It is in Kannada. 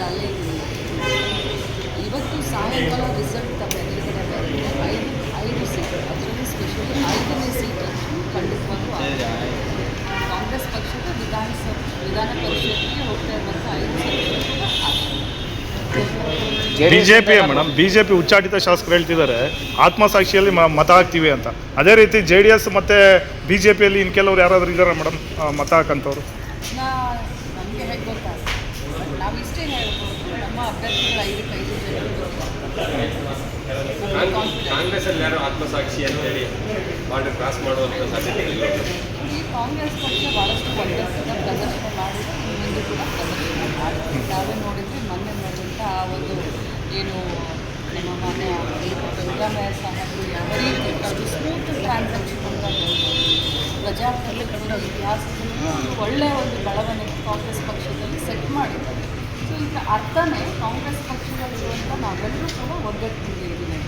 ಅಲ್ಲೇ ಇದ್ದೀನಿ. ಇವತ್ತು ಸಾಯಂಕಾಲ ರಿಸಲ್ಟ್ ಮೇಲ್ಗಡೆ ಬರುತ್ತೆ. ಐದು ಸೀಟು, ಅದರಲ್ಲಿ ಸ್ಪೆಷಲಿ 5ನೇ ಸೀಟನ್ನು ಖಂಡಿತವಾಗೂ ಕಾಂಗ್ರೆಸ್ ಪಕ್ಷದ ವಿಧಾನ ಪರಿಷತ್ಗೆ ಹೋಗ್ತಾ ಇರುವಂಥ 5 ಸೀಟುಗಳು ಆಗ್ತದೆ. ಬಿಜೆಪಿ ಮೇಡಮ್, ಬಿಜೆಪಿ ಉಚ್ಚಾಟಿತ ಶಾಸಕರು ಹೇಳ್ತಿದ್ದಾರೆ ಆತ್ಮಸಾಕ್ಷಿಯಲ್ಲಿ ಮತ ಹಾಕ್ತೀವಿ ಅಂತ. ಅದೇ ರೀತಿ JDS ಮತ್ತು ಬಿಜೆಪಿಯಲ್ಲಿ ಇನ್ನು ಕೆಲವ್ರು ಯಾರಾದರೂ ಇದ್ದಾರೆ ಮೇಡಮ್ ಮತ ಹಾಕಂಥವ್ರು? ನಮಗೆ ಹೇಗೆ ಗೊತ್ತಾಗ್ತದೆ, ನಾವು ಇಷ್ಟೇ ಹೇಳ್ಬೋದು, ನಮ್ಮ ಅಭ್ಯರ್ಥಿಗಳು 5 ಕಾಂಗ್ರೆಸ್ಸಲ್ಲಿ ಯಾರು ಆತ್ಮಸಾಕ್ಷಿ ಅಂತೇಳಿ ಬಾರ್ಡರ್ ಕ್ರಾಸ್ ಮಾಡುವಂಥ ಸಾಧ್ಯತೆಗಳಿಲ್ಲ. ಈ ಕಾಂಗ್ರೆಸ್ ಪಕ್ಷ ಭಾಳಷ್ಟು ಒಗ್ಗಟ್ಟಿನ ಪ್ರದರ್ಶನ ಮಾಡಿದ್ರೆ ಮುಂದೆ ಕೂಡ ಪ್ರದರ್ಶನ ಮಾಡ್ತೀವಿ. ನಾವೇ ನೋಡಿದ್ವಿ ಮೊನ್ನೆ ನಡೆದಂಥ ಆ ಒಂದು ಏನು ನಮ್ಮ ಮನೆ ಗಂಗಾಮಯ ಸಾಹೇಬರು ಯಾವ ರೀತಿ ಅದು ಸ್ಮೂತ್ ಟ್ರಾನ್ಸಾಕ್ಷನ್ ಅಂತ ಹೇಳ್ಬೋದು. ಪ್ರಜಾಪ್ರಭುತ್ವದ ಇತಿಹಾಸದಲ್ಲಿ ಒಂದು ಒಳ್ಳೆಯ ಒಂದು ಬೆಳವಣಿಗೆ ಕಾಂಗ್ರೆಸ್ ಪಕ್ಷದಲ್ಲಿ ಸೆಟ್ ಮಾಡಿದ್ದಾರೆ. ಸೊ ಇದರ ಅರ್ಥನೇ ಕಾಂಗ್ರೆಸ್ ಪಕ್ಷದಲ್ಲಿರುವಂಥ ನಾವೆಲ್ಲರೂ ಕೂಡ ಒಗ್ಗಟ್ಟಿನಿಂದ ಇದ್ದೀವಿ.